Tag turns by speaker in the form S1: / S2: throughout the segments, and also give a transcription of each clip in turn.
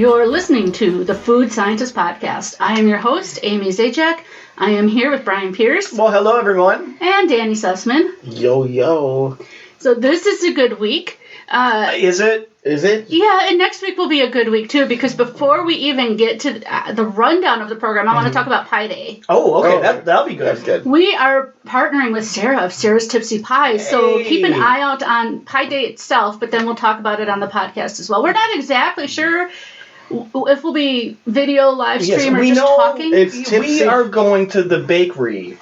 S1: You're listening to the Food Scientist Podcast. I am your host, Amy Zajac. I am here with Brian Pierce.
S2: Well, hello, everyone.
S1: And Danny Sussman.
S3: Yo, yo.
S1: So this is a good week.
S2: Is it?
S1: Yeah, and next week will be a good week, too, because before we even get to the rundown of the program, I want to talk about Pie Day.
S2: Oh, okay. That'll be good.
S3: That's good.
S1: We are partnering with Sarah of Sarah's Tipsy Pies, so keep an eye out on Pie Day itself, but then we'll talk about it on the podcast as well. We're not exactly sure if we'll be video, live stream, or just talking.
S2: We are going to the bakery.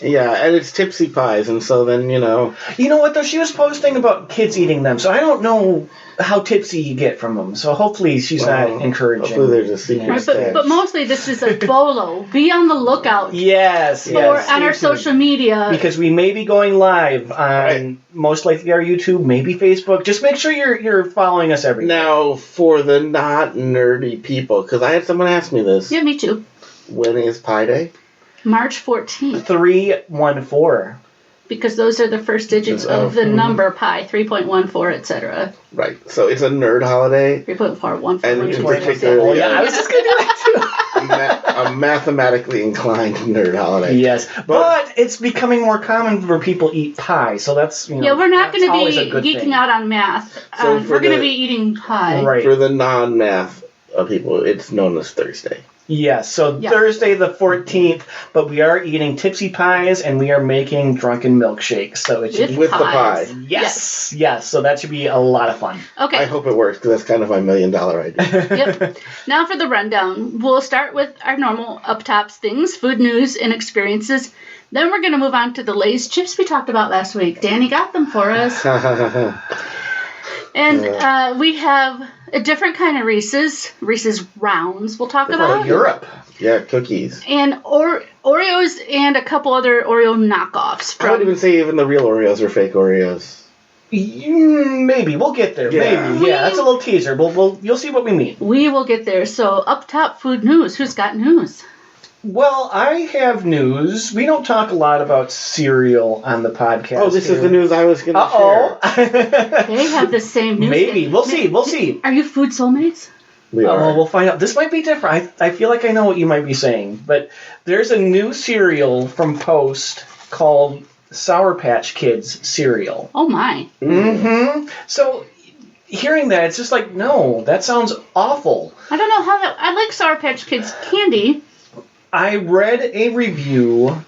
S3: Yeah, and it's Tipsy Pies, and so then, You know
S2: what, though? She was posting about kids eating them, so I don't know how tipsy you get from them. So hopefully she's not encouraging.
S3: Hopefully there's a secret
S1: right, but mostly this is a bolo. Be on the lookout.
S2: Yes.
S1: On our social media.
S2: Because we may be going live on most likely our YouTube, maybe Facebook. Just make sure you're following us everywhere.
S3: Now, for the not nerdy people, because I had someone ask me this.
S1: Yeah, me too.
S3: When is Pie Day?
S1: March 14th.
S2: 314.
S1: Because those are the first digits of the number pi, 3.14, etc.
S3: Right. So it's a nerd holiday.
S1: 3.414.
S3: And in particular,
S2: oh, yeah, I was just going to do that too.
S3: A mathematically inclined nerd holiday.
S2: Yes, but it's becoming more common for people to eat pie, so that's,
S1: Yeah, we're not going to be geeking out on math.
S3: So
S1: we're going to be eating pie.
S2: Right.
S3: For the non-math people, it's known as Thursday.
S2: Yes, so Thursday the 14th, but we are eating Tipsy Pies and we are making drunken milkshakes. So it should
S3: with the pie.
S2: Yes, so that should be a lot of fun.
S1: Okay.
S3: I hope it works because that's kind of my $1 million idea.
S1: Yep. Now for the rundown. We'll start with our normal up tops things, food news and experiences. Then we're going to move on to the Lay's chips we talked about last week. Danny got them for us. And we have a different kind of Reese's rounds we'll talk about.
S2: Europe.
S3: Yeah, cookies.
S1: And Oreos and a couple other Oreo knockoffs.
S3: I would even say even the real Oreos are fake Oreos.
S2: Maybe. We'll get there.
S3: Yeah.
S2: Maybe. Yeah, that's a little teaser. You'll see what we mean.
S1: We will get there. So up top, food news. Who's got news?
S2: Well, I have news. We don't talk a lot about cereal on the podcast.
S3: Oh, this is the news I was going to share.
S1: They have the same news.
S2: Maybe. We'll see.
S1: Are you food soulmates?
S3: We are.
S2: Oh, we'll find out. This might be different. I feel like I know what you might be saying. But there's a new cereal from Post called Sour Patch Kids cereal.
S1: Oh, my.
S2: Mm-hmm. So hearing that, it's just like, no, that sounds awful.
S1: I don't know how that... I like Sour Patch Kids candy.
S2: I read a review,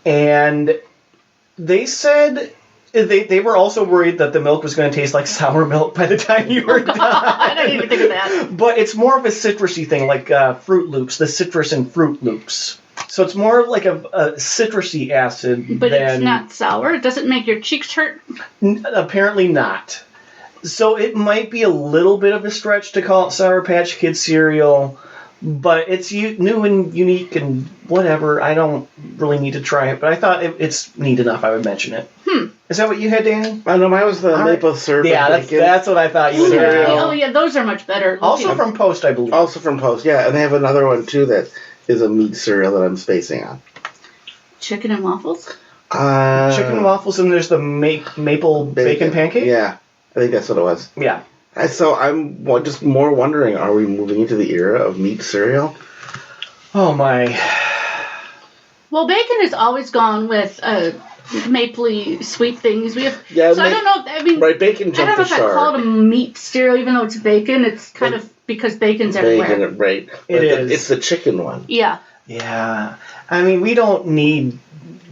S2: and they said they were also worried that the milk was going to taste like sour milk by the time you were done.
S1: I didn't even think of that.
S2: But it's more of a citrusy thing, like Fruit Loops, the citrus in Fruit Loops. So it's more like a citrusy acid.
S1: But it's not sour? Does it make your cheeks hurt?
S2: Apparently not. So it might be a little bit of a stretch to call it Sour Patch Kids cereal. But it's new and unique and whatever. I don't really need to try it, but I thought it's neat enough I would mention it. Is that what you had, Danny?
S3: I know, mine was the maple syrup.
S2: Yeah, that's what I thought you would have.
S1: Oh, yeah, those are much better.
S2: Also from Post, I believe.
S3: Also from Post, yeah. And they have another one, too, that is a meat cereal that I'm spacing on.
S1: Chicken and waffles?
S2: Chicken and waffles, and there's the maple bacon pancake?
S3: Yeah, I think that's what it was.
S2: Yeah.
S3: So I'm just more wondering, are we moving into the era of meat cereal?
S2: Oh, my.
S1: Well, bacon has always gone with mapley sweet things. I don't know.
S3: Right, bacon jumped
S1: I don't know if
S3: the shark.
S1: I call it a meat cereal, even though it's bacon. It's kind of because bacon's everywhere.
S3: Right.
S2: It is.
S3: It's the chicken one.
S1: Yeah.
S2: Yeah. I mean, we don't need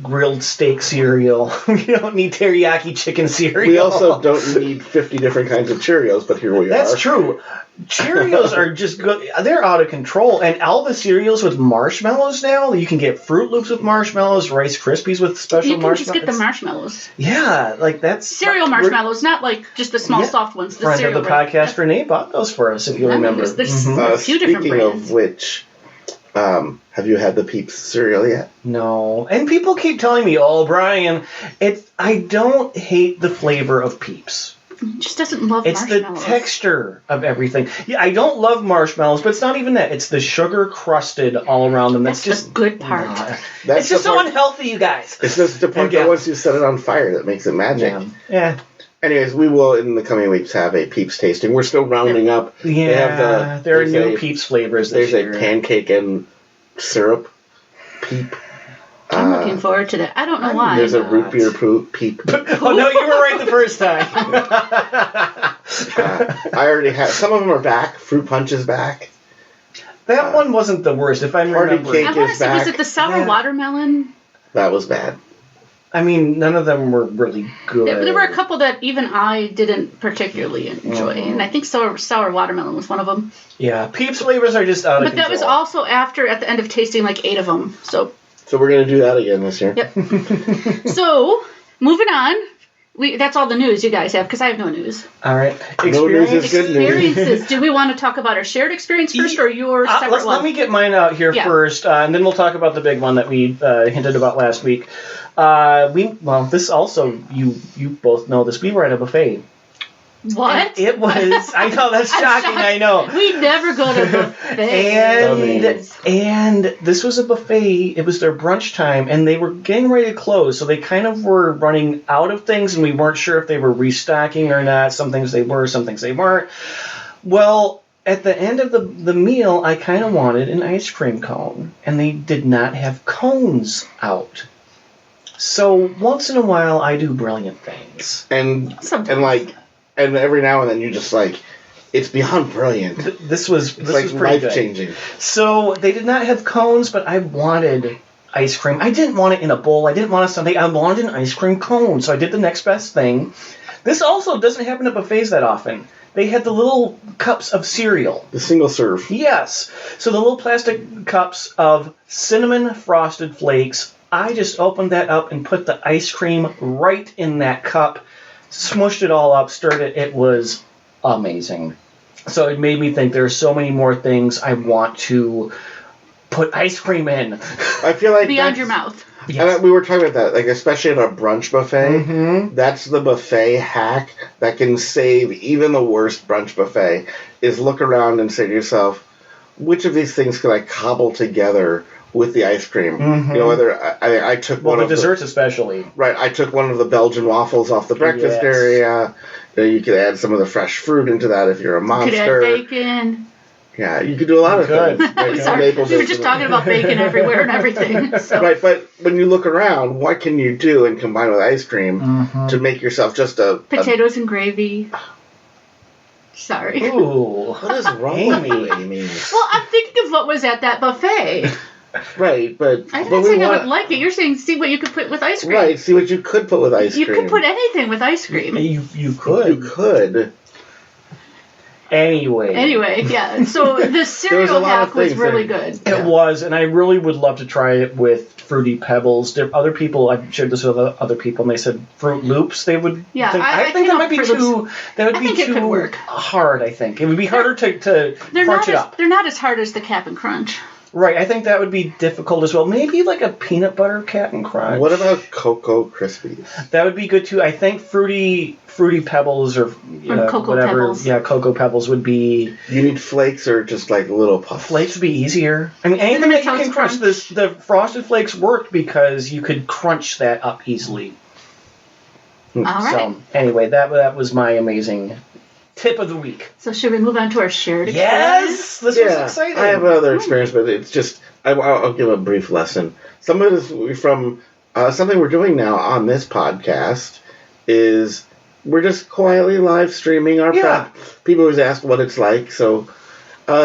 S2: grilled steak cereal. We don't need teriyaki chicken cereal.
S3: We also don't need 50 different kinds of Cheerios, but here we are.
S2: That's true. Cheerios are just good. They're out of control. And all the cereals with marshmallows now, you can get Fruit Loops with marshmallows, Rice Krispies with special marshmallows.
S1: You can just get the marshmallows.
S2: Yeah, like that's...
S1: Cereal marshmallows, not like just the small soft ones. The
S2: friend of the podcast, Renee, bought those for us, if you remember.
S1: There's a few different brands.
S3: Speaking of which... have you had the Peeps cereal yet?
S2: No. And people keep telling me, oh, Brian, I don't hate the flavor of Peeps.
S1: It just doesn't love
S2: marshmallows. It's the texture of everything. Yeah, I don't love marshmallows, but it's not even that. It's the sugar crusted all around them.
S1: That's just the good part.
S2: It's just so unhealthy, you guys.
S3: It's just the part that once you set it on fire that makes it magic.
S2: Yeah.
S3: Anyways, we will in the coming weeks have a Peeps tasting. We're still rounding up.
S2: Yeah, there are new Peeps flavors this year.
S3: There's a pancake and syrup Peep.
S1: I'm looking forward to that. I don't know why.
S3: There's a root beer Peep.
S2: Oh no, you were right the first time.
S3: I already have. Some of them are back. Fruit Punch is back.
S2: That one wasn't the worst, if I'm remembering.
S1: I want to say, was it the sour watermelon?
S3: That was bad.
S2: I mean, none of them were really good.
S1: There were a couple that even I didn't particularly enjoy, and I think sour watermelon was one of them.
S2: Yeah, Peeps flavors are just out of control.
S1: But that was also after, at the end of tasting, like 8 of them. So
S3: we're going to do that again this year.
S1: Yep. So, moving on. That's all the news you guys have, because I have no news.
S2: All right.
S3: No news is good news.
S1: Experiences. Do we want to talk about our shared experience first, or your separate one?
S2: Let me get mine out here first, and then we'll talk about the big one that we hinted about last week. This also, you both know this. We were at a buffet.
S1: What?
S2: And it was. I know, that's shocking. I know.
S1: We never go to buffets.
S2: And this was a buffet. It was their brunch time, and they were getting ready to close, so they kind of were running out of things, and we weren't sure if they were restocking or not. Some things they were, some things they weren't. Well, at the end of the meal, I kind of wanted an ice cream cone, and they did not have cones out. So once in a while, I do brilliant things.
S3: And every now and then you just it's beyond brilliant.
S2: This was pretty
S3: life-changing.
S2: So they did not have cones, but I wanted ice cream. I didn't want it in a bowl. I didn't want it something. I wanted an ice cream cone. So I did the next best thing. This also doesn't happen at buffets that often. They had the little cups of cereal.
S3: The single serve.
S2: Yes. So the little plastic cups of cinnamon frosted flakes. I just opened that up and put the ice cream right in that cup. Smushed it all up, stirred it. It was amazing. So it made me think there are so many more things I want to put ice cream in.
S3: I feel like
S1: beyond your mouth.
S3: Yes. And we were talking about that, especially at a brunch buffet. Mm-hmm. That's the buffet hack that can save even the worst brunch buffet. Is look around and say to yourself, which of these things can I cobble together with the ice cream? Mm-hmm. Whether I took one of
S2: the desserts especially.
S3: Right, I took one of the Belgian waffles off the breakfast area. You could add some of the fresh fruit into that if you're a monster.
S1: You could add bacon.
S3: Yeah, you could do a lot of things.
S1: Sorry, we were just talking about bacon everywhere and everything. So.
S3: Right, but when you look around, what can you do and combine with ice cream to make yourself just
S1: potatoes and gravy. Sorry.
S3: Ooh, what is wrong with you, Amy?
S1: Well, I'm thinking of what was at that buffet.
S3: Right, but
S1: I'm not saying I would like it. You're saying see what you could put with ice cream.
S3: Right, see what you could put with ice cream.
S1: You could put anything with ice cream.
S2: You could.
S3: You could.
S2: Anyway,
S1: yeah. So the cereal hack was really good.
S2: It was, and I really would love to try it with Fruity Pebbles. There other people, I've shared this with other people, and they said Fruit Loops. They would.
S1: Yeah,
S2: I think that might be too. That would be too hard. I think it would be harder to crunch it up.
S1: They're not as hard as the Cap and Crunch.
S2: Right, I think that would be difficult as well. Maybe like a peanut butter Cap'n Crunch.
S3: What about Cocoa Krispies?
S2: That would be good too. I think Fruity Pebbles or
S1: Cocoa
S2: whatever.
S1: Pebbles.
S2: Yeah, Cocoa Pebbles would be.
S3: You need flakes or just like little puffs?
S2: Flakes would be easier. I mean, anything that you can crunch. The Frosted Flakes worked because you could crunch that up easily.
S1: All right.
S2: So anyway, that was my amazing tip of the week.
S1: So should we move on to our shared experience?
S2: Yes! This was exciting.
S3: I have another experience, but it's just, I'll give a brief lesson. Some of it is from something we're doing now on this podcast is we're just quietly live streaming our prep. People always ask what it's like, so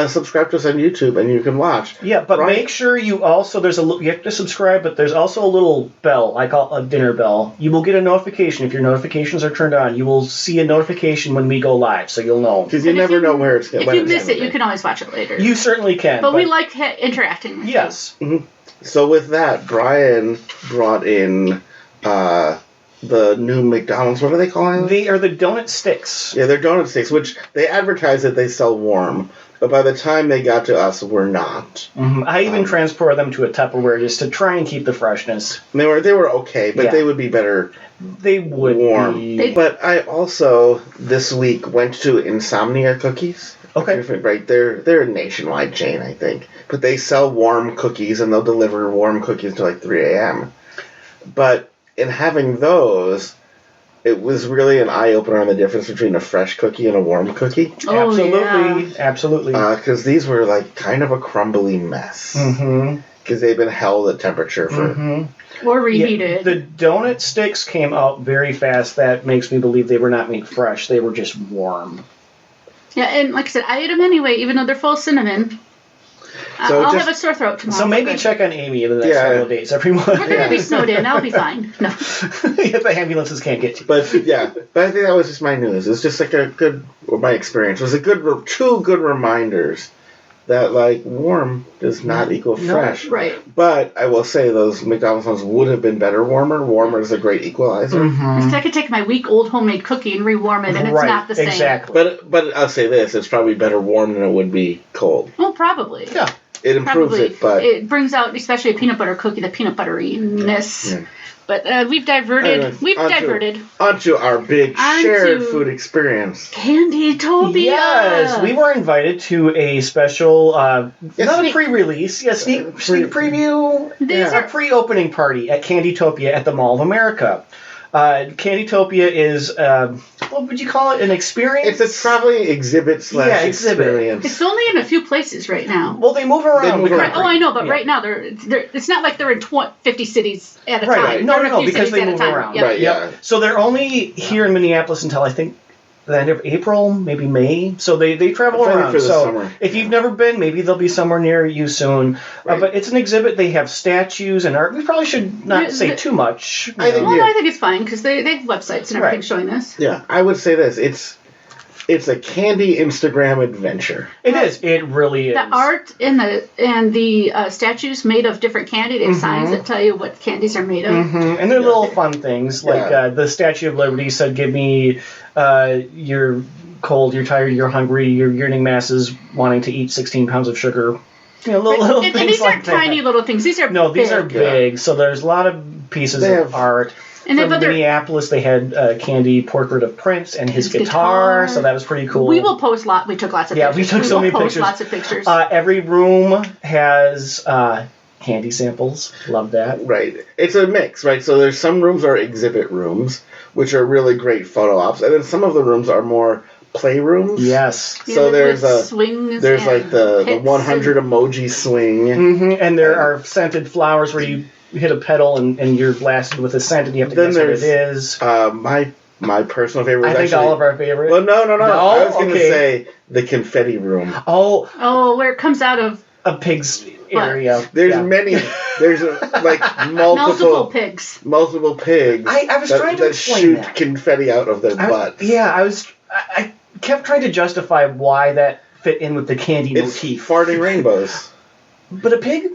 S3: subscribe to us on YouTube and you can watch.
S2: Yeah, but make sure you also, you have to subscribe, but there's also a little bell, I call it a dinner bell. You will get a notification. If your notifications are turned on, you will see a notification when we go live, so you'll know.
S3: Because you never know where it's going to be.
S1: If you miss it, you can always watch it later.
S2: You certainly can.
S1: But we like interacting with you.
S2: Yes.
S3: Mm-hmm. So with that, Brian brought in the new McDonald's, what are they calling?
S2: They are the donut sticks.
S3: Yeah, they're donut sticks, which they advertise that they sell warm. But by the time they got to us, we're not.
S2: Mm-hmm. I even transported them to a Tupperware just to try and keep the freshness.
S3: And they were okay, but they would be better.
S2: They would
S3: warm.
S2: be.
S3: But I also this week went to Insomnia Cookies.
S2: Okay.
S3: Right, they're a nationwide chain, I think. But they sell warm cookies, and they'll deliver warm cookies to like 3 a.m. But in having those, it was really an eye-opener on the difference between a fresh cookie and a warm cookie.
S1: Oh,
S2: Absolutely.
S3: Because these were like kind of a crumbly mess.
S2: Mm-hmm.
S3: Because they've been held at temperature for...
S2: Mm-hmm.
S1: Or reheated.
S2: Yeah, the donut sticks came out very fast. That makes me believe they were not made fresh. They were just warm.
S1: Yeah, and like I said, I ate them anyway, even though they're full of cinnamon.
S3: So
S1: I'll have a sore throat tomorrow.
S2: So maybe check on Amy in the next couple of days, everyone.
S1: We're going to be snowed in. I'll be fine. No.
S2: If the ambulances can't get you.
S3: But I think that was just my news. It was just like my experience was two good reminders that like warm does not equal fresh.
S1: Right.
S3: But I will say those McDonald's ones would have been better warmer. Warmer is a great equalizer.
S1: Mm-hmm. I could take my week-old homemade cookie and rewarm it, and it's not the same.
S2: Exactly.
S3: But I'll say this: it's probably better warm than it would be cold.
S1: Well, probably.
S2: Yeah.
S3: It improves it, but
S1: it brings out, especially a peanut butter cookie, the peanut butteriness. Yeah. But we've diverted.
S3: Onto our big shared food experience.
S1: Candytopia.
S2: Yes, we were invited to a special, not a pre-release, sneak preview, a pre-opening party at Candytopia at the Mall of America. Candytopia is, what would you call it, an experience?
S3: It's a traveling exhibit / experience.
S1: It's only in a few places right now.
S2: Well, they move around.
S1: Oh, I know, but right now, they're it's not like they're in 50 cities at a time.
S2: Right. No, because they move around.
S1: Yep.
S3: Right, yeah.
S2: So they're only here in Minneapolis until, I think, the end of April, maybe May. So they travel around.
S3: For the summer.
S2: If you've never been, maybe they'll be somewhere near you soon. Right. But it's an exhibit. They have statues and art. We probably should not say too much.
S1: I think it's fine because they have websites and everything showing this.
S3: Yeah, I would say this. It's a candy Instagram adventure.
S2: It is. It really is.
S1: The art and the statues made of different candy. They have signs that tell you what candies are made of.
S2: Mm-hmm. And they're little fun things. Like the Statue of Liberty said, give me you're cold, you're tired, you're hungry, your yearning masses wanting to eat 16 pounds of sugar. You know, little things
S1: and these
S2: like
S1: aren't tiny little things. These are
S2: big. These are big.
S3: Yeah.
S2: So there's a lot of pieces of art. And from Minneapolis, they had a candy portrait of Prince and his guitar, so that was pretty cool.
S1: We will post we took lots of pictures.
S2: Yeah, we took so many pictures.
S1: Lots of pictures.
S2: Every room has candy samples. Love that.
S3: Right. It's a mix, right? So there's some rooms are exhibit rooms, which are really great photo ops, and then some of the rooms are more playrooms.
S2: Yes.
S3: So there's
S1: swings.
S3: There's like the 100 emoji swing.
S2: Mm-hmm. And there are scented flowers where you hit a pedal and you're blasted with a scent and you have to guess what it is.
S3: My personal favorite.
S2: I think all of our favorites.
S3: Well, no. I was going to say the confetti room.
S2: Oh,
S1: where it comes out of
S2: a pig's area.
S3: There's many. There's like multiple
S1: pigs.
S3: Multiple pigs.
S2: I was trying to explain
S3: that. Confetti out of their butts.
S2: I kept trying to justify why that fit in with the candy motif.
S3: Farting rainbows.
S2: But a pig?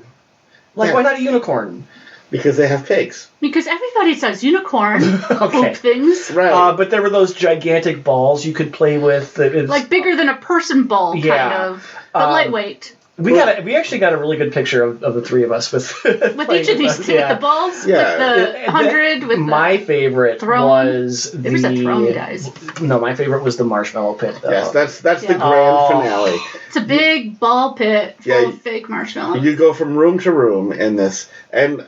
S2: Why not a unicorn?
S3: Because they have pigs.
S1: Because everybody says unicorn poop things.
S3: Right.
S2: But there were those gigantic balls you could play with.
S1: Like bigger than a person ball, kind of. But lightweight.
S2: We actually got a really good picture of the three of us with
S1: each of these with the balls.
S3: Yeah.
S1: With the 100. With
S2: my favorite
S1: throne.
S2: Was
S1: there was a throne, guys.
S2: No, my favorite was the marshmallow pit. Though.
S3: Yes, that's the grand finale.
S1: It's a big ball pit full of fake marshmallows.
S3: You go from room to room in this, and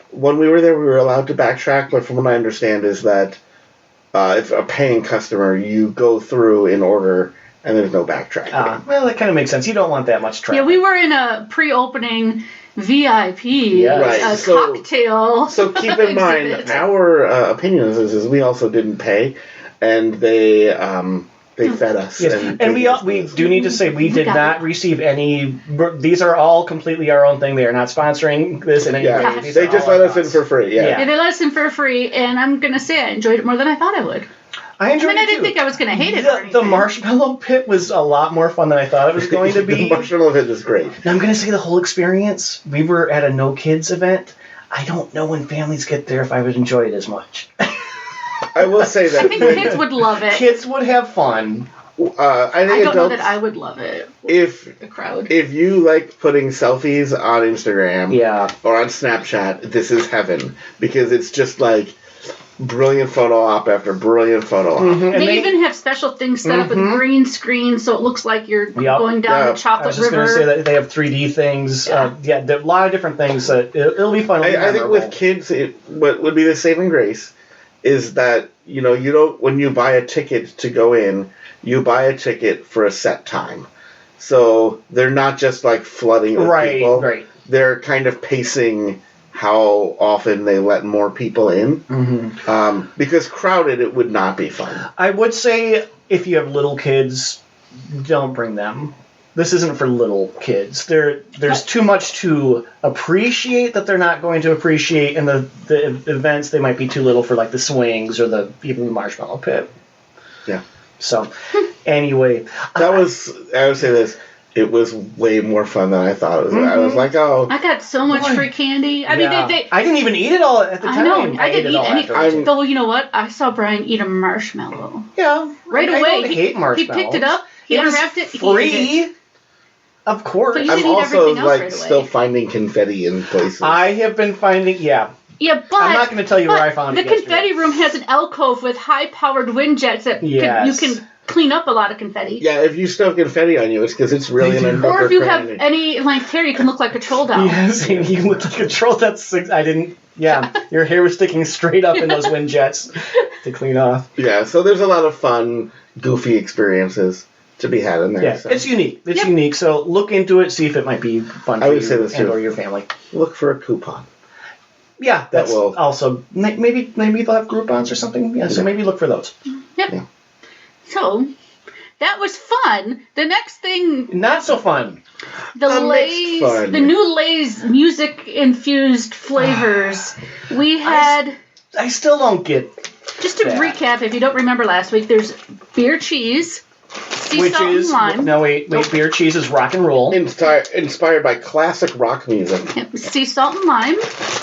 S3: when we were there, we were allowed to backtrack. But from what I understand, is that if a paying customer, you go through in order. And there's no backtracking.
S2: Well, that kind of makes sense. You don't want that much traffic.
S1: Yeah, we were in a pre-opening VIP cocktail.
S3: So keep in mind, our opinion is we also didn't pay, and they fed us.
S2: Yes. And we do need to say we did not receive any. These are all completely our own thing. They are not sponsoring this in any way.
S3: They just let us in for free.
S1: Yeah, they let us in for free, and I'm gonna say I enjoyed it more than I thought I would.
S2: I enjoyed it.
S1: I didn't think I was going to hate it.
S2: The marshmallow pit was a lot more fun than I thought it was going to be.
S3: The marshmallow pit was great.
S2: And I'm going to say the whole experience. We were at a no kids event. I don't know when families get there if I would enjoy it as much.
S3: I will say that
S1: I think kids would love it.
S2: Kids would have fun.
S3: I don't
S1: know that I would love it.
S3: If
S1: the crowd.
S3: If you like putting selfies on Instagram, or on Snapchat, this is heaven because it's just like. Brilliant photo op after brilliant photo op.
S1: Mm-hmm. They even have special things set up with green screen, so it looks like you're going down the chocolate river.
S2: I was just going to say that they have 3D things. There are a lot of different things. It'll be fun.
S3: I think with kids, what would be the saving grace is that, you don't, when you buy a ticket to go in, you buy a ticket for a set time. So they're not just like flooding with people.
S2: Right.
S3: They're kind of pacing how often they let more people in.
S2: Mm-hmm.
S3: Because crowded, it would not be fun.
S2: I would say if you have little kids, don't bring them. This isn't for little kids. There's too much to appreciate that they're not going to appreciate, and the events, they might be too little for like the swings or even the marshmallow pit.
S3: Yeah.
S2: So, anyway.
S3: I would say this, it was way more fun than I thought it was. I was like,
S1: I got so much free candy. I mean,
S2: I didn't even eat it all at the time.
S1: I know. I didn't eat any. Though, you know what? I saw Brian eat a marshmallow.
S2: Yeah.
S1: Right away.
S2: I don't hate marshmallows.
S1: He picked it up. He unwrapped it.
S2: Free.
S1: He ate it.
S2: Of course.
S1: But you
S3: I'm
S1: didn't eat
S3: also
S1: everything else
S3: like
S1: right away.
S3: still finding confetti in places.
S2: I have been finding,
S1: Yeah, but
S2: I'm not going to tell you where I found it.
S1: The confetti room has an alcove with high-powered wind jets that you can clean up a lot of confetti.
S3: Yeah, if you still have confetti on you, it's because it's really an
S1: Or if you have any length hair, you can look like a troll doll.
S2: Yes, you can look like a troll. I didn't. Yeah, your hair was sticking straight up in those wind jets to clean off.
S3: Yeah, so there's a lot of fun, goofy experiences to be had in there.
S2: Yeah,
S3: so.
S2: it's unique. It's unique. So look into it, see if it might be fun for you or your family.
S3: Look for a coupon.
S2: Yeah, that's also maybe they'll have Groupons or something. Yeah, so maybe look for those.
S1: Yep. Yeah. So that was fun. The next thing,
S2: not so fun.
S1: The new Lay's music infused flavors. We had.
S2: I still don't get.
S1: Just to recap, if you don't remember last week, there's beer cheese. Sea salt and lime.
S2: No, wait. Beer cheese is rock and roll.
S3: Inspired by classic rock music.
S1: Yep. Sea salt and lime.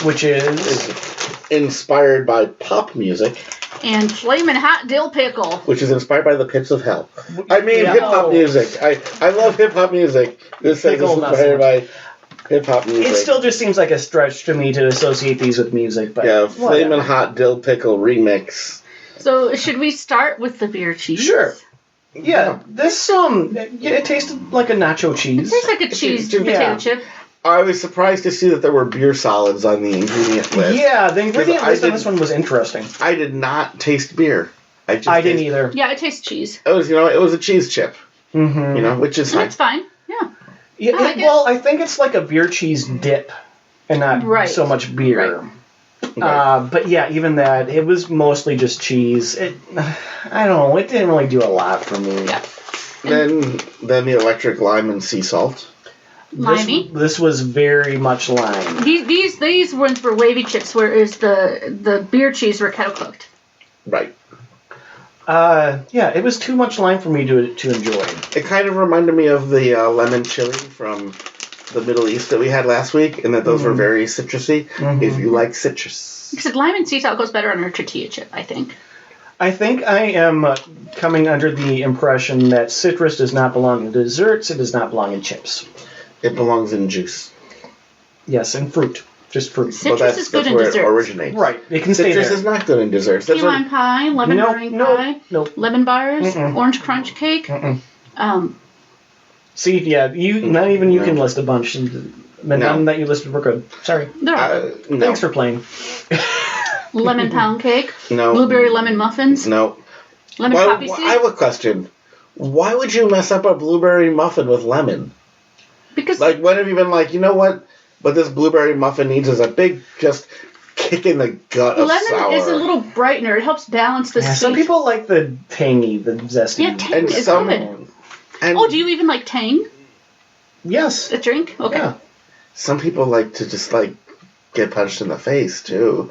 S2: Which is
S3: inspired by pop music.
S1: And Flaming Hot Dill Pickle.
S3: Which is inspired by the pits of hell. I mean, hip-hop music. I love hip-hop music. This thing is inspired by hip-hop music.
S2: It still just seems like a stretch to me to associate these with music. But
S3: yeah, Flaming Hot Dill Pickle remix.
S1: So, should we start with the beer cheese?
S2: Sure. Yeah, this it tasted like a nacho cheese.
S1: It tastes like a cheese potato chip.
S3: I was surprised to see that there were beer solids on the ingredient list.
S2: Yeah, the ingredient list on this one was interesting.
S3: I did not taste beer. I
S2: didn't either.
S1: Yeah, it tastes cheese.
S3: It was, it was a cheese chip.
S2: Mm-hmm.
S3: Which is fine.
S1: That's fine. Yeah.
S2: I think it's like a beer cheese dip, and not so much beer.
S1: Right.
S2: But yeah, even that, it was mostly just cheese. I don't know, it didn't really do a lot for me.
S1: Yeah.
S3: Then the electric lime and sea salt.
S1: Limey.
S2: This was very much lime.
S1: These ones were wavy chips, whereas the beer cheese were kettle cooked.
S3: Right.
S2: Yeah, it was too much lime for me to enjoy.
S3: It kind of reminded me of the lemon chili from the Middle East that we had last week, and that those were very citrusy. Mm-hmm. If you like citrus,
S1: because lime and sea salt goes better on a tortilla chip, I think.
S2: I think I am coming under the impression that citrus does not belong in desserts. It does not belong in chips.
S3: It belongs in juice.
S2: Yes, and fruit. Just fruit.
S1: Citrus is good in
S3: where
S1: desserts.
S3: It originates.
S2: Right. It can stay there.
S3: Citrus is not good in desserts.
S1: Key lime pie, lemon meringue pie, lemon bars, orange crunch cake.
S2: See, yeah, not even you can list a bunch. None that you listed were good. Sorry. Thanks for playing.
S1: Lemon pound cake.
S3: No.
S1: Blueberry lemon muffins.
S3: No.
S1: Lemon poppy seeds.
S3: I have a question. Why would you mess up a blueberry muffin with lemon?
S1: Because
S3: when have you been like, you know what this blueberry muffin needs is a big just kick in the gut of sour.
S1: Lemon is a little brightener. It helps balance the sweet.
S2: Some people like the tangy, the zesty.
S1: Yeah, tang is good. Do you even like tang?
S2: Yes.
S1: A drink? Okay.
S2: Yeah.
S3: Some people like to just get punched in the face too.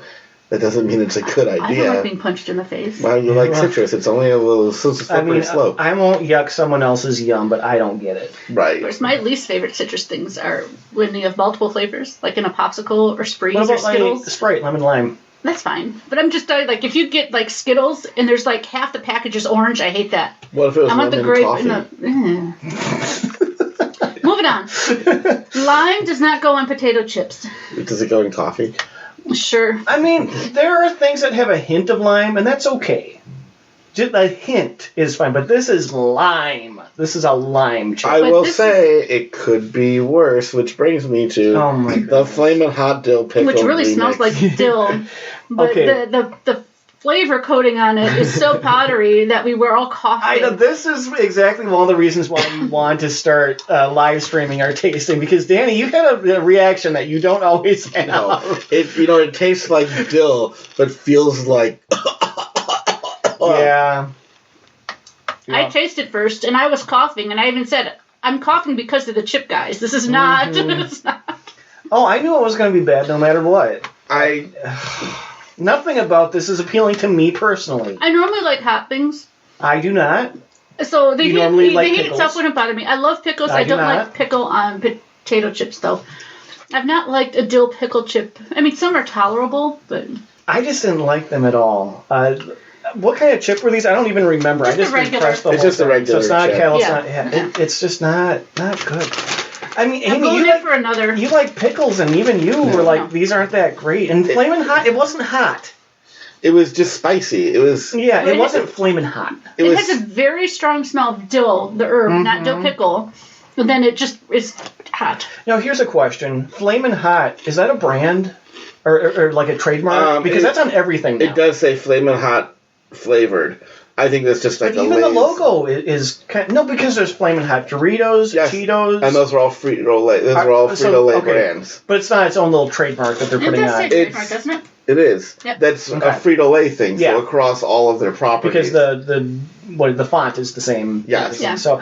S3: That doesn't mean it's a good idea.
S1: I don't like being punched in the face.
S3: Well, you like citrus. It's only a little slippery slope.
S2: I won't yuck someone else's yum, but I don't get it.
S3: Right.
S1: Whereas my least favorite citrus things are when you have multiple flavors, like in a popsicle or Sprees or Skittles.
S2: Sprite, lemon, lime.
S1: That's fine. But I'm just if you get Skittles and there's half the package is orange, I hate that.
S3: What if it was
S1: I want
S3: lemon
S1: the grape
S3: coffee?
S1: Moving on. Lime does not go on potato chips.
S3: Does it go in coffee?
S1: Sure.
S2: I mean, there are things that have a hint of lime, and that's okay. Just a hint is fine, but this is lime. This is a lime chip.
S3: I will say it could be worse, which brings me to the Flaming Hot Dill Pickle
S1: which really
S3: remix.
S1: smells like dill. But
S2: okay.
S1: the flavor coating on it is so powdery that we were all coughing.
S2: I know this is exactly one of the reasons why we want to start live streaming our tasting, because Danny, you had a reaction that you don't always have.
S3: No, it tastes like dill, but feels like.
S2: Yeah.
S1: I tasted first, and I was coughing, and I even said, I'm coughing because of the chip, guys. This is not... It's not.
S2: Oh, I knew it was going to be bad no matter what. Nothing about this is appealing to me personally.
S1: I normally like hot things.
S2: I do not.
S1: So the
S2: You
S1: heat,
S2: normally
S1: the
S2: like
S1: heat
S2: pickles?
S1: itself wouldn't bother me. I love pickles.
S2: I
S1: I
S2: do
S1: don't
S2: not.
S1: like pickle on potato chips, though. I've not liked a dill pickle chip. I mean, some are tolerable, but...
S2: I just didn't like them at all. What kind of chip were these? I don't even remember.
S1: Just
S2: I just
S1: a regular.
S2: pressed the
S3: It's
S2: whole
S3: just a
S2: thing.
S3: regular
S2: So it's not
S3: chip.
S2: kettle.
S1: Yeah.
S2: It's just not good. I mean,
S1: I'm
S2: Amy,
S1: going
S2: you
S1: in
S2: like,
S1: for another.
S2: you like pickles, and even you were like,
S1: No.
S2: these aren't that great. And Flamin' Hot, it wasn't hot.
S3: It was just spicy. It was.
S2: Yeah, it
S1: It
S2: wasn't Flamin' Hot.
S3: It
S1: It
S3: was.
S1: has a very strong smell of dill, the herb, not dill pickle. And then it just is hot.
S2: Now, here's a question. Flamin' Hot, is that a brand? Or like a trademark? Because that's on everything now.
S3: It does say Flamin' Hot flavored. I think that's just like
S2: But
S3: a
S2: even the
S3: Lay's.
S2: logo is kind no, because there's Flamin' Hot Doritos,
S3: Yes,
S2: Cheetos.
S3: And those are all Frito-Lay. Those are all
S2: So,
S3: Frito-Lay
S2: okay.
S3: brands.
S2: But it's not its own little trademark that they're
S1: It
S2: putting
S1: does say
S2: on.
S1: trademark, doesn't it?
S3: It is.
S1: Yep.
S3: That's
S2: Okay.
S3: a Frito-Lay thing.
S2: Yeah.
S3: So across all of their properties.
S2: Because the font is the same.
S3: Yes.
S1: Yeah.
S2: So,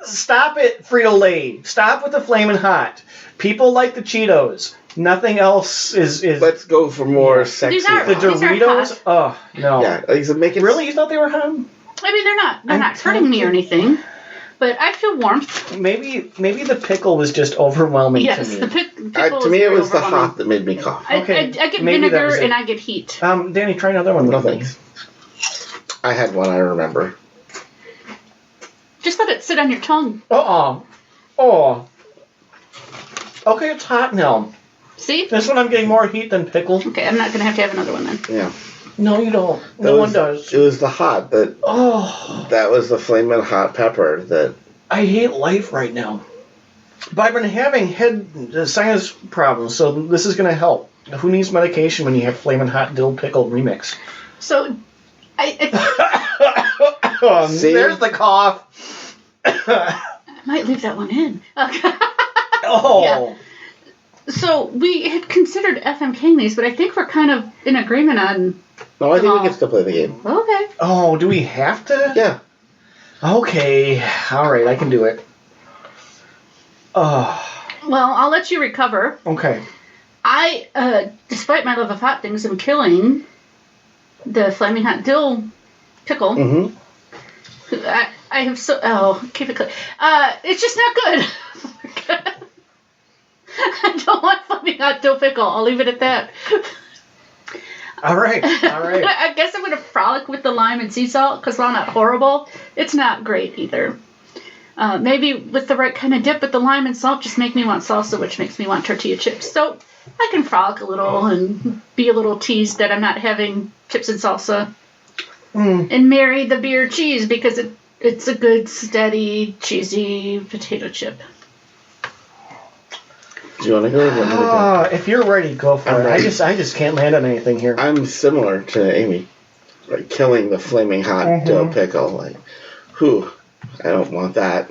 S2: stop it, Frito-Lay. Stop with the Flamin' Hot. People like the Cheetos. Nothing else is...
S3: Let's go for more sexy.
S1: These are-
S2: The
S3: hot.
S1: These are
S2: Doritos? Oh, no.
S3: Yeah, like, make it
S2: Really? You thought they were hot?
S1: I mean, they're
S2: I'm
S1: not hurting me or anything. But I feel warmth.
S2: Maybe the pickle was just overwhelming
S1: Yes,
S2: to me.
S1: the pickle
S3: To me,
S1: is
S3: it was the
S1: overwhelming.
S3: hot that made me cough.
S2: Okay,
S1: I get
S2: maybe that
S1: vinegar
S2: was it.
S1: and I get heat.
S2: Danny, try another one.
S3: No
S2: with me.
S3: thanks. I had one, I remember.
S1: Just let it sit on your tongue.
S2: Oh. Okay, it's hot now.
S1: See?
S2: This one I'm getting more heat than pickle.
S1: Okay, I'm not going to have another one then.
S3: Yeah.
S2: No, you don't.
S3: That
S2: No
S3: was-
S2: one does.
S3: It was the hot that.
S2: Oh,
S3: That was the Flamin' Hot pepper that.
S2: I hate life right now. But I've been having sinus problems, so this is going to help. Who needs medication when you have Flamin' Hot Dill Pickle remix?
S1: So, I
S3: See?
S2: There's the cough.
S1: might leave that one in.
S2: Oh.
S1: Yeah. So, we had considered FMKing these, but I think we're kind of in agreement on...
S3: No, I think
S1: Oh.
S3: we can still play the game.
S1: Okay.
S2: Oh, do we have to?
S3: Yeah.
S2: Okay. All right, I can do it. Oh.
S1: Well, I'll let you recover.
S2: Okay.
S1: I, despite my love of hot things, am killing the Flaming Hot Dill Pickle.
S3: Mm-hmm.
S1: I have so... Oh, keep it clear. It's just not good. I don't want Flaming Hot Dill Pickle. I'll leave it at that.
S2: All right.
S1: I guess I'm going to frolic with the lime and sea salt, because while not horrible, it's not great either. Maybe with the right kind of dip, but the lime and salt just make me want salsa, which makes me want tortilla chips. So I can frolic a little and be a little teased that I'm not having chips and salsa. And marry the beer cheese, because it's a good, steady, cheesy potato chip.
S3: Do you want to go? Or do you want me to go?
S2: If you're ready, go for
S3: I'm
S2: it.
S3: ready.
S2: I just can't land on anything here.
S3: I'm similar to Amy. Like killing the Flaming Hot Dill Pickle. Like, whew, I don't want that.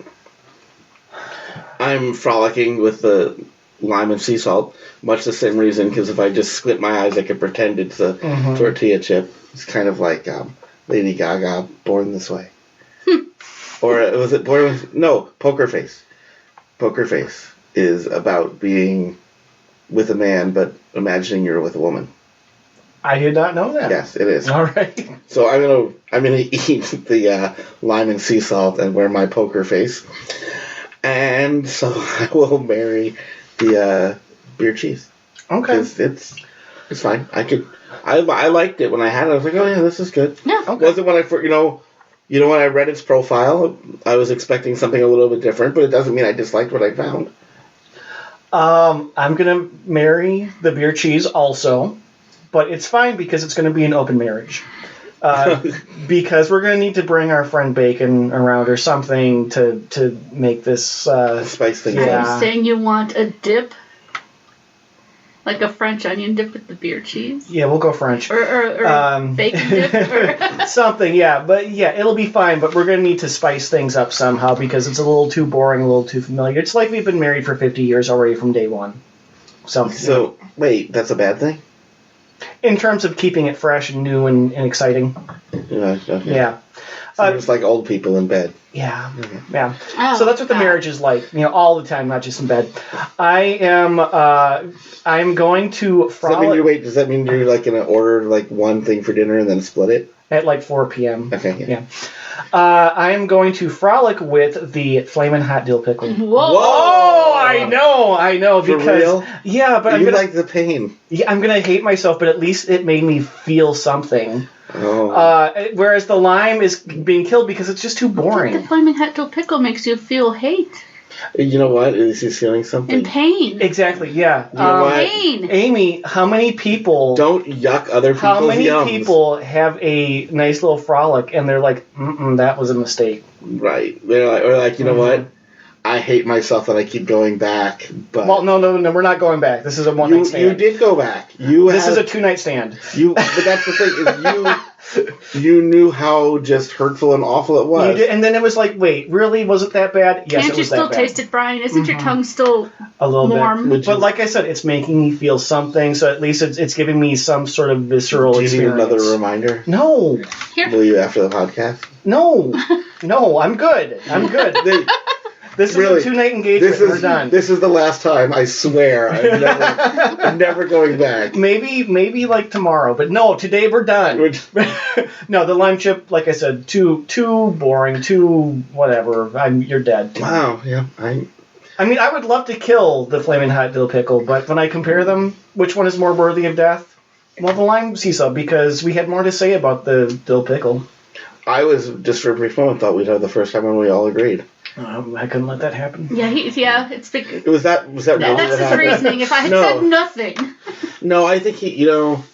S3: I'm frolicking with the lime and sea salt. Much the same reason, because if I just squint my eyes, I could pretend it's a tortilla chip. It's kind of like Lady Gaga, Born This Way. Or was it Born With... No, Poker Face. Poker Face is about being with a man, but imagining you're with a woman.
S2: I did not know that.
S3: Yes, it is.
S2: All right.
S3: So I'm gonna eat the lime and sea salt and wear my poker face, and so I will marry the beer cheese.
S2: Okay.
S3: It's fine. I liked it when I had it. I was like, oh yeah, this is good.
S1: Yeah.
S2: Okay.
S3: Wasn't when when I read its profile, I was expecting something a little bit different, but it doesn't mean I disliked what I found.
S2: I'm going to marry the beer cheese also, but it's fine because it's going to be an open marriage. Because we're going to need to bring our friend Bacon around or something to make this...
S3: Spice things
S2: Yeah.
S3: up.
S1: Are you saying you want a dip? Like a French onion dip with the beer cheese?
S2: Yeah, we'll go French.
S1: Or bacon dip? Or
S2: something, yeah. But yeah, it'll be fine, but we're going to need to spice things up somehow because it's a little too boring, a little too familiar. It's like we've been married for 50 years already from day one.
S3: So, wait, that's a bad thing?
S2: In terms of keeping it fresh and new and exciting.
S3: Yeah. Okay.
S2: Yeah.
S3: So it's like old people in bed.
S2: Yeah.
S3: Mm-hmm.
S2: Yeah.
S1: Oh,
S2: so that's what the marriage is like, all the time, not just in bed. I'm going to frolic.
S3: Does that mean you're like going to order like one thing for dinner and then split it?
S2: At like 4 p.m.
S3: Okay. Yeah.
S2: I am going to frolic with the Flaming Hot Dill Pickle.
S1: Whoa!
S2: I know.
S3: For
S2: because
S3: real?
S2: Yeah, but
S3: you like the pain.
S2: Yeah, I'm gonna hate myself, but at least it made me feel something.
S3: Oh.
S2: Whereas the lime is being killed because it's just too boring.
S1: The Flaming Hot Dill Pickle makes you feel hate
S3: You know what? At least he's feeling something.
S1: and pain.
S2: Exactly. Yeah.
S3: You know what?
S1: Pain.
S2: Amy, how many people?
S3: Don't yuck other people's
S2: How many
S3: yums.
S2: people have a nice little frolic and they're like, that was a mistake.
S3: Right. They're like, you know what? I hate myself that I keep going back. But
S2: Well, no, we're not going back. This is a one-night stand.
S3: you did go back.
S2: This is a two-night stand.
S3: But that's the thing is you knew how just hurtful and awful it was.
S2: You did, and then it was like, wait, really? Was it that bad? Yes,
S1: Can't
S2: it
S1: you
S2: was
S1: still
S2: that bad.
S1: taste it, Brian? Isn't your tongue still
S2: A little
S1: warm?
S2: bit. But like I said, it's making me feel something, so at least it's giving me some sort of visceral
S3: Do you need
S2: experience.
S3: another reminder?
S2: No.
S1: Here.
S3: Will you after the podcast?
S2: No, I'm good. This is
S3: Really,
S2: a two-night engagement. We're done.
S3: This is the last time, I swear. I'm never going back.
S2: Maybe like tomorrow, but no, today we're done. No, the lime chip, like I said, too boring, too whatever. You're dead.
S3: Wow, yeah.
S2: I mean, I would love to kill the Flaming Hot Dill Pickle, but when I compare them, which one is more worthy of death? Well, the lime seesaw, because we had more to say about the dill pickle.
S3: I was, just for a brief moment, thought we'd have the first time when we all agreed.
S2: I couldn't let that happen.
S1: Yeah, it's big.
S3: Was that really
S1: That's
S3: what
S1: his
S3: happened?
S1: reasoning. If I had said nothing.
S3: No, I think
S2: No,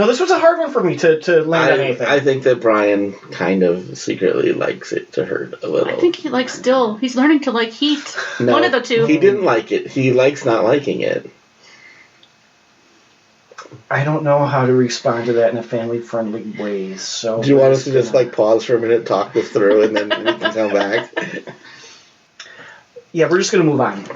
S2: this was a hard one for me to land on anything.
S3: I think that Brian kind of secretly likes it to hurt a little.
S1: I think he likes dill. He's learning to like heat.
S3: No,
S1: One of the two.
S3: He didn't like it. He likes not liking it.
S2: I don't know how to respond to that in a family-friendly way, so...
S3: Do you want us to just, pause for a minute, talk this through, and then we can come back?
S2: Yeah, we're just going to move on.
S3: For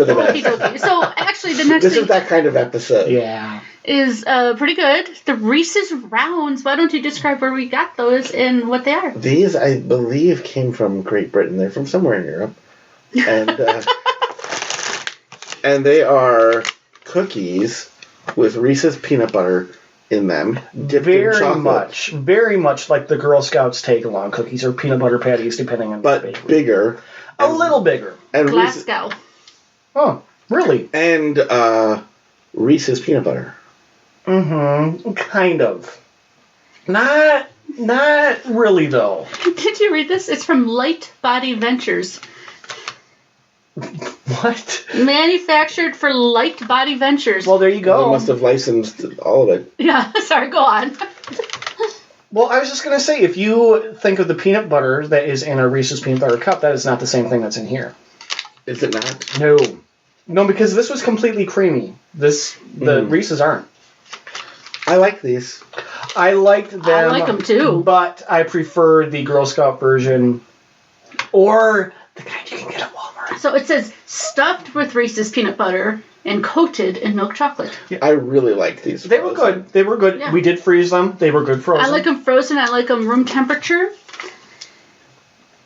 S3: the best.
S1: Okey-dokey. So, actually, the next
S3: This
S1: thing
S3: is that kind of episode.
S2: Yeah.
S1: is pretty good. The Reese's Rounds. Why don't you describe where we got those and what they are?
S3: These, I believe, came from Great Britain. They're from somewhere in Europe. And, and they are cookies with Reese's peanut butter in them, dipped in chocolate.
S2: Very much like the Girl Scouts Tagalong cookies or peanut butter patties, depending on
S3: but
S2: the bakery.
S3: bigger.
S2: A little bigger.
S3: And
S1: Glasgow.
S2: Oh, really?
S3: And Reese's peanut butter.
S2: Mm-hmm. Kind of. Not really, though.
S1: Did you read this? It's from Light Body Ventures.
S2: What?
S1: Manufactured for Light Body Ventures.
S2: Well, there you go.
S3: They must have licensed all of it.
S1: Yeah, sorry, go on.
S2: Well, I was just going to say, if you think of the peanut butter that is in a Reese's peanut butter cup, that is not the same thing that's in here.
S3: Is it not?
S2: No, because this was completely creamy. The Reese's aren't.
S3: I like these.
S2: I liked them.
S1: I like them too.
S2: But I prefer the Girl Scout version or the kind you can get at Walmart.
S1: So it says stuffed with Reese's peanut butter and coated in milk chocolate.
S3: Yeah. I really like these.
S2: They were good.
S1: Yeah.
S2: We did freeze them. They were good frozen.
S1: I like them frozen. I like them room temperature.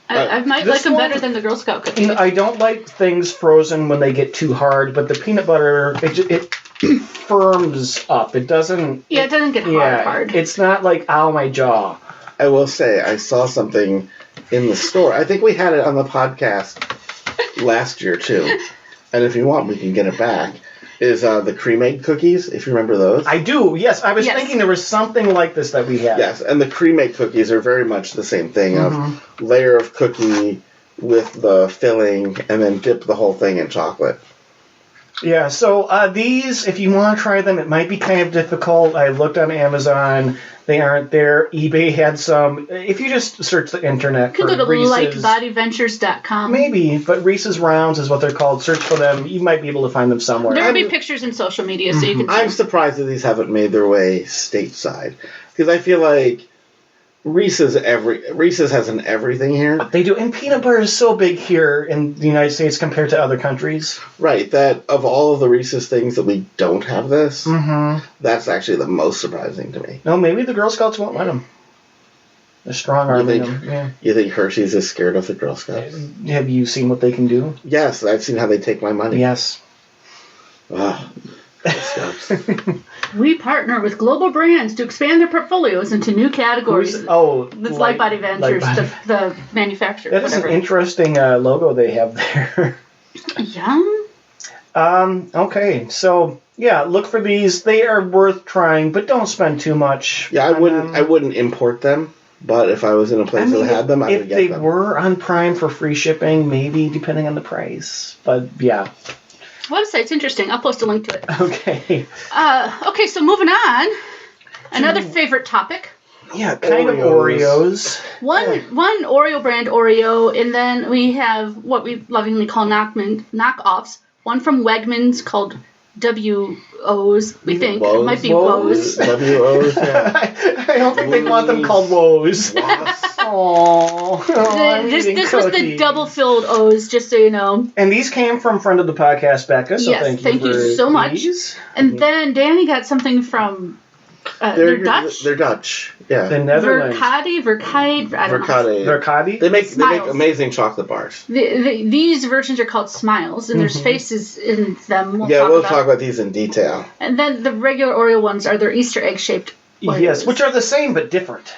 S1: I might like them better than the Girl Scout cookies.
S2: I don't like things frozen when they get too hard, but the peanut butter, it firms up. It doesn't...
S1: Yeah, it doesn't get hard.
S2: It's not like, ow, my jaw.
S3: I will say, I saw something in the store. I think we had it on the podcast last year, too. And if you want, we can get it back. Is the cream egg cookies, if you remember those.
S2: I do, yes. I was thinking there was something like this that we had.
S3: Yes, and the cream egg cookies are very much the same thing of layer of cookie with the filling and then dip the whole thing in chocolate.
S2: Yeah, so these, if you want to try them, it might be kind of difficult. I looked on Amazon. They aren't there. eBay had some. If you just search the internet
S1: You
S2: for
S1: can go to
S2: Reese's...
S1: lightbodyventures.com.
S2: Maybe, but Reese's Rounds is what they're called. Search for them. You might be able to find them somewhere.
S1: There will be pictures in social media, so you can see.
S3: I'm surprised that these haven't made their way stateside. Because I feel like Reese's has an everything here.
S2: They do, and peanut butter is so big here in the United States compared to other countries.
S3: Right, that of all of the Reese's things that we don't have this,
S2: Mm-hmm.
S3: that's actually the most surprising to me.
S2: No, maybe the Girl Scouts won't let them. They're strong-arming them. Yeah.
S3: You think Hershey's is scared of the Girl Scouts?
S2: Have you seen what they can do?
S3: Yes, I've seen how they take my money.
S2: Yes.
S3: Ah, Girl Scouts.
S1: We partner with global brands to expand their portfolios into new categories.
S2: It's
S1: Lightbody Ventures, the manufacturer.
S2: That is an interesting logo they have there.
S1: Yeah.
S2: Okay, so yeah, look for these. They are worth trying, but don't spend too much.
S3: Yeah, I wouldn't import them, but if I was in a place that had them, I would get them.
S2: If they were on Prime for free shipping, maybe depending on the price. But yeah.
S1: Website's interesting. I'll post a link to it.
S2: Okay.
S1: Okay, so moving on. Another favorite topic.
S2: Yeah, kind of Oreos.
S1: One Oreo brand Oreo, and then we have what we lovingly call knockoffs. One from Wegmans called WOs, we think. It might be Woes.
S3: WOs, yeah.
S2: I don't think they want them called Woes.
S1: This was the double-filled O's, just so you know.
S2: And these came from friend of the podcast, Becca, so
S1: yes,
S2: thank you
S1: so much.
S2: These.
S1: And then Danny got something from... they're Dutch?
S3: They're Dutch, yeah.
S2: The Netherlands.
S1: Verkade, I don't know.
S2: Verkade?
S3: They make amazing chocolate bars.
S1: These versions are called Smiles, and there's faces in them.
S3: We'll talk about these in detail.
S1: And then the regular Oreo ones are their Easter egg shaped Oreos.
S2: Yes, which are the same but different.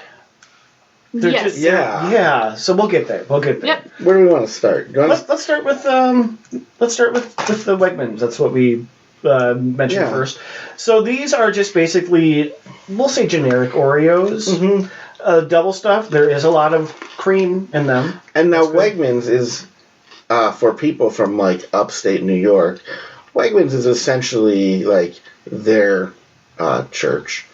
S1: Yes.
S2: Yeah. So we'll get there.
S1: Yep.
S3: Where do we want to start?
S2: Let's start with the Wegmans. That's what we mentioned first. So these are just basically, we'll say, generic Oreos. Mm-hmm. Double stuff. There is a lot of cream in them.
S3: And now Wegmans is for people from like upstate New York. Wegmans is essentially like their church.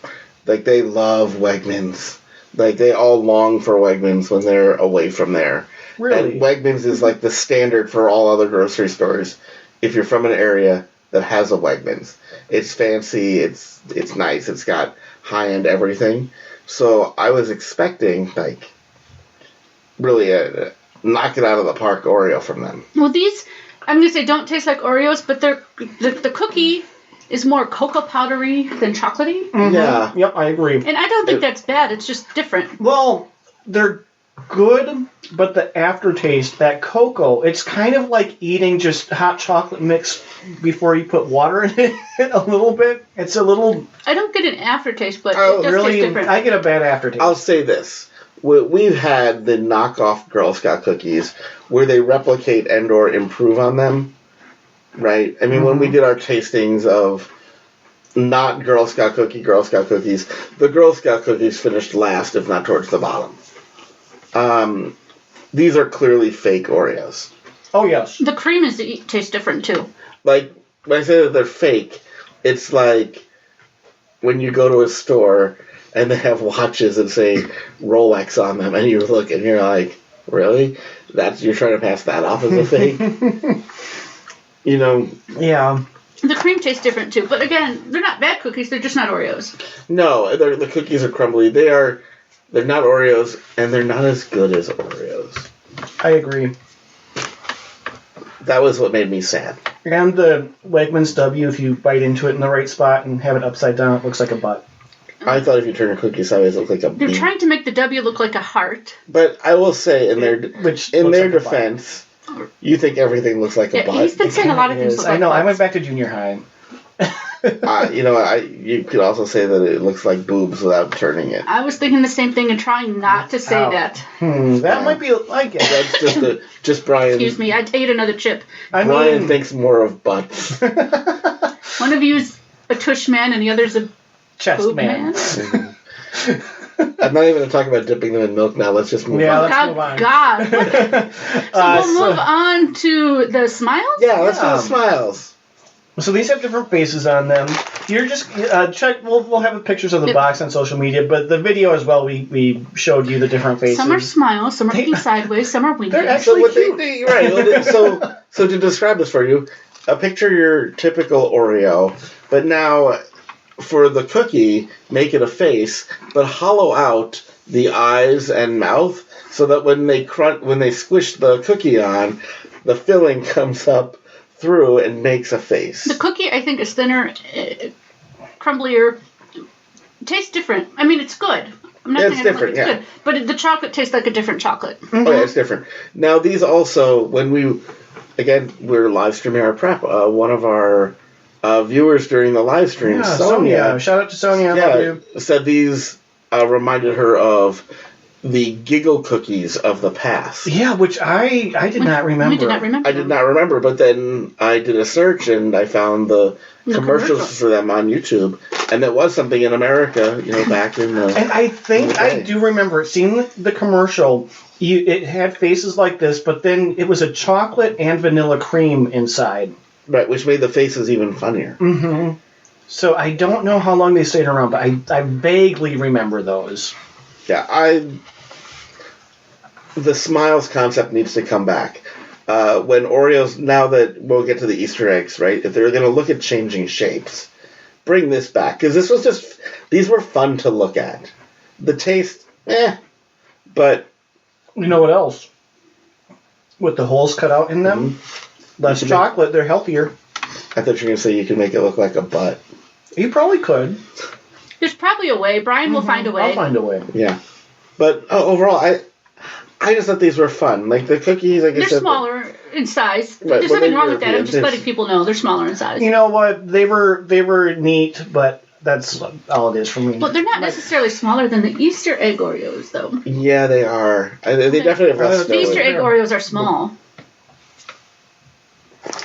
S3: Like they love Wegmans. Like, they all long for Wegmans when they're away from there.
S2: Really?
S3: And Wegmans is, like, the standard for all other grocery stores if you're from an area that has a Wegmans. It's fancy, it's nice, it's got high-end everything. So I was expecting, like, really a knock it out of the park Oreo from them.
S1: Well, these, I'm going to say, don't taste like Oreos, but the cookie is more cocoa powdery than chocolatey.
S2: Mm-hmm. Yeah. Yep, I agree.
S1: And I don't think that's bad. It's just different.
S2: Well, they're good, but the aftertaste, that cocoa, it's kind of like eating just hot chocolate mix before you put water in it a little bit. It's a little...
S1: I don't get an aftertaste, but it does taste different.
S2: I get a bad aftertaste.
S3: I'll say this. We've had the knockoff Girl Scout cookies where they replicate and or improve on them. Right? I mean, when we did our tastings of not Girl Scout cookies, the Girl Scout cookies finished last, if not towards the bottom. These are clearly fake Oreos.
S2: Oh, yes.
S1: The cream tastes different, too.
S3: Like, when I say that they're fake, it's like when you go to a store and they have watches that say Rolex on them, and you look and you're like, really? You're trying to pass that off as a fake? You know.
S2: Yeah.
S1: The cream tastes different too, but again, they're not bad cookies. They're just not Oreos.
S3: No, the cookies are crumbly. They're not Oreos, and they're not as good as Oreos.
S2: I agree.
S3: That was what made me sad.
S2: And the Wegmans W, if you bite into it in the right spot and have it upside down, it looks like a butt.
S3: I thought if you turn a cookie sideways, it looked like a
S1: They're trying to make the W look like a heart.
S3: But I will say, in their defense. You think everything looks like a butt?
S1: He's been saying a lot of things look like
S2: I know,
S1: butts.
S2: I went back to junior high.
S3: You could also say that it looks like boobs without turning it.
S1: I was thinking the same thing and trying not to say that.
S2: That might be, I guess.
S3: That's just Brian.
S1: Excuse me, I ate another chip.
S3: Brian thinks more of butts.
S1: One of you's a tush man and the other's a
S2: chest
S1: boob
S2: man.
S3: I'm not even going to talk about dipping them in milk now. Let's just move on.
S2: Let's move on.
S1: God. So we'll move on to the Smiles?
S3: Yeah, let's do the Smiles.
S2: So these have different faces on them. You're just check. We'll have pictures of the box on social media, but the video as well. We showed you the different faces.
S1: Some are smiles, some are looking sideways, some are winking.
S2: They're actually cute.
S3: Right. So to describe this for you, picture your typical Oreo, but now for the cookie, make it a face, but hollow out the eyes and mouth so that when they squish the cookie on, the filling comes up through and makes a face.
S1: The cookie, I think, is thinner, crumblier. Tastes different. I mean, it's good. I'm not saying I don't think it's good, but the chocolate tastes like a different chocolate.
S3: Mm-hmm. Oh yeah, it's different. Now these also, when we're live streaming our prep. One of our viewers during the live stream, Sonia.
S2: Shout out to Sonia. I love you.
S3: Said these reminded her of the giggle cookies of the past.
S2: Yeah, which I did not remember.
S1: We did not remember.
S3: I did not remember, but then I did a search and I found the commercials for them on YouTube, and it was something in America, back in the.
S2: And I think I do remember seeing the commercial. It had faces like this, but then it was a chocolate and vanilla cream inside.
S3: Right, which made the faces even funnier.
S2: Mm-hmm. So I don't know how long they stayed around, but I vaguely remember those.
S3: Yeah, the smiles concept needs to come back. When Oreos, now that we'll get to the Easter eggs, right? If they're going to look at changing shapes, bring this back. Because these were fun to look at. The taste, but...
S2: You know what else? With the holes cut out in them, less chocolate, they're healthier.
S3: I thought you were going to say you can make it look like a butt.
S2: You probably could.
S1: There's probably a way. Brian will find a way.
S2: I'll find a way.
S3: Yeah. But overall, I just thought these were fun. Like the cookies, like I said.
S1: They're smaller in size.
S3: Right,
S1: There's nothing wrong with that. I'm just letting people know they're smaller in size.
S2: You know what? They were neat, but that's all it is for me.
S1: But they're not necessarily smaller than the Easter egg Oreos, though.
S3: Yeah, they are. They definitely have less.
S1: The Easter egg Oreos are small.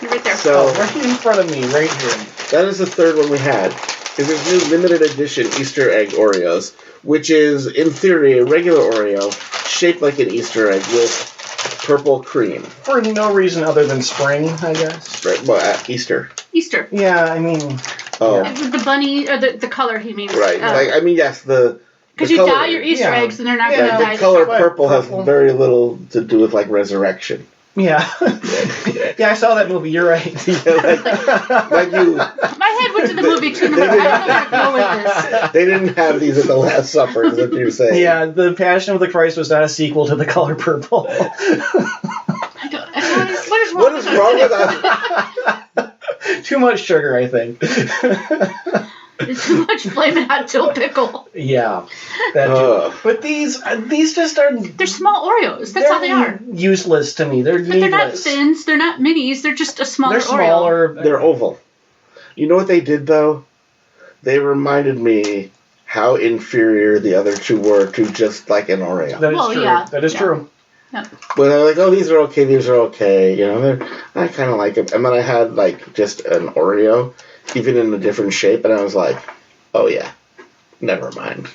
S1: You're right there.
S2: So right in front of me, right here.
S3: That is the third one we had. Is this new limited edition Easter egg Oreos, which is in theory a regular Oreo shaped like an Easter egg with purple cream.
S2: For no reason other than spring, I guess.
S3: Right. Well, at Easter.
S1: Easter.
S2: Yeah, I mean.
S3: Oh.
S1: The bunny or the color he means.
S3: Right. Yes,
S1: because you dye your Easter eggs and they're not going to dye.
S3: The color purple has very little to do with resurrection.
S2: Yeah. Yeah, I saw that movie. You're right.
S3: like you.
S1: My head went to the movie too. I don't know where to go with this.
S3: They didn't have these at the Last Supper, is what you're saying.
S2: Yeah, the Passion of the Christ was not a sequel to The Color Purple.
S1: What is wrong with
S2: that? Too much sugar, I think.
S1: Too much Flaming Hot Dill Pickle.
S2: Yeah, that too. But these just are.
S1: They're small Oreos. That's all they are.
S2: Useless to me. They're
S1: but
S2: needless.
S1: They're not thins. They're not minis. They're just a smaller Oreo.
S2: They're smaller.
S3: They're oval. You know what they did though? They reminded me how inferior the other two were to just like an Oreo.
S2: That is true.
S1: Yeah.
S2: That is true.
S1: Yeah.
S3: But they're like, oh, these are okay. These are okay. I kind of like them. And then I had just an Oreo, even in a different shape, and I was like, oh yeah, never mind.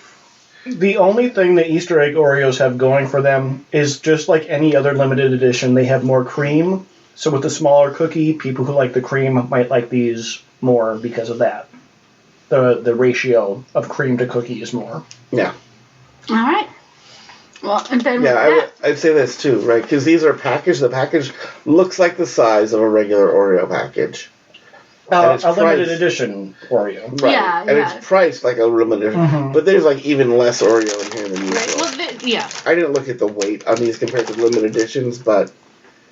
S2: The only thing the Easter egg Oreos have going for them is just like any other limited edition, they have more cream. So with the smaller cookie, people who like the cream might like these more because of that. The ratio of cream to cookie is more.
S3: Yeah.
S1: All right. Well, and then
S3: I'd say this too, right? Because these are packaged. The package looks like the size of a regular Oreo package.
S2: A limited edition Oreo.
S3: Right.
S1: Yeah,
S3: and it's priced like a limited edition.
S2: Mm-hmm.
S3: But there's even less Oreo in here than usual.
S1: Right. Well, yeah.
S3: I didn't look at the weight on these compared to limited editions, but...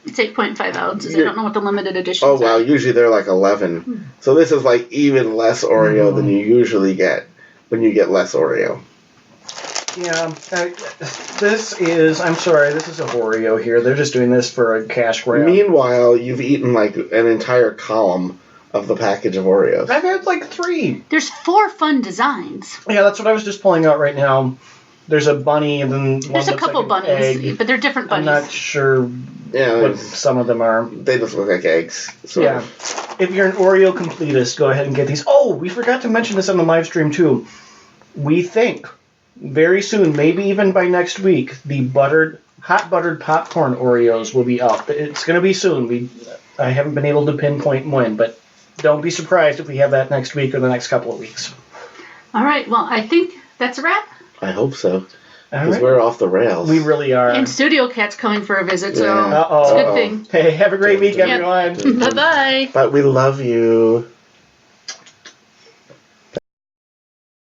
S1: It's 8.5 ounces. I don't know what the limited editions
S3: are. Oh, wow. Usually they're 11. So this is even less Oreo than you usually get when you get less Oreo.
S2: Yeah, this is an Oreo here. They're just doing this for a cash grab.
S3: Meanwhile, you've eaten an entire column of the package of Oreos.
S2: I've had 3.
S1: There's 4 fun designs.
S2: Yeah, that's what I was just pulling out right now. There's a bunny and then
S1: there's a couple bunnies,
S2: egg.
S1: but they're different bunnies.
S2: I'm not sure what some of them are.
S3: They just look like eggs.
S2: Yeah. If you're an Oreo completist, go ahead and get these. Oh, we forgot to mention this on the live stream too. We think very soon, maybe even by next week, the hot buttered popcorn Oreos will be up. It's going to be soon. I haven't been able to pinpoint when, but don't be surprised if we have that next week or the next couple of weeks.
S1: All right. Well, I think that's a wrap.
S3: I hope so.
S2: All
S3: Because
S2: right.
S3: we're off the rails.
S2: We really are.
S1: And Studio Cat's coming for a visit, so
S3: Yeah.
S1: it's a good thing.
S2: Hey, have a great week,
S1: Yep.
S2: everyone.
S1: Bye-bye.
S3: But we love you.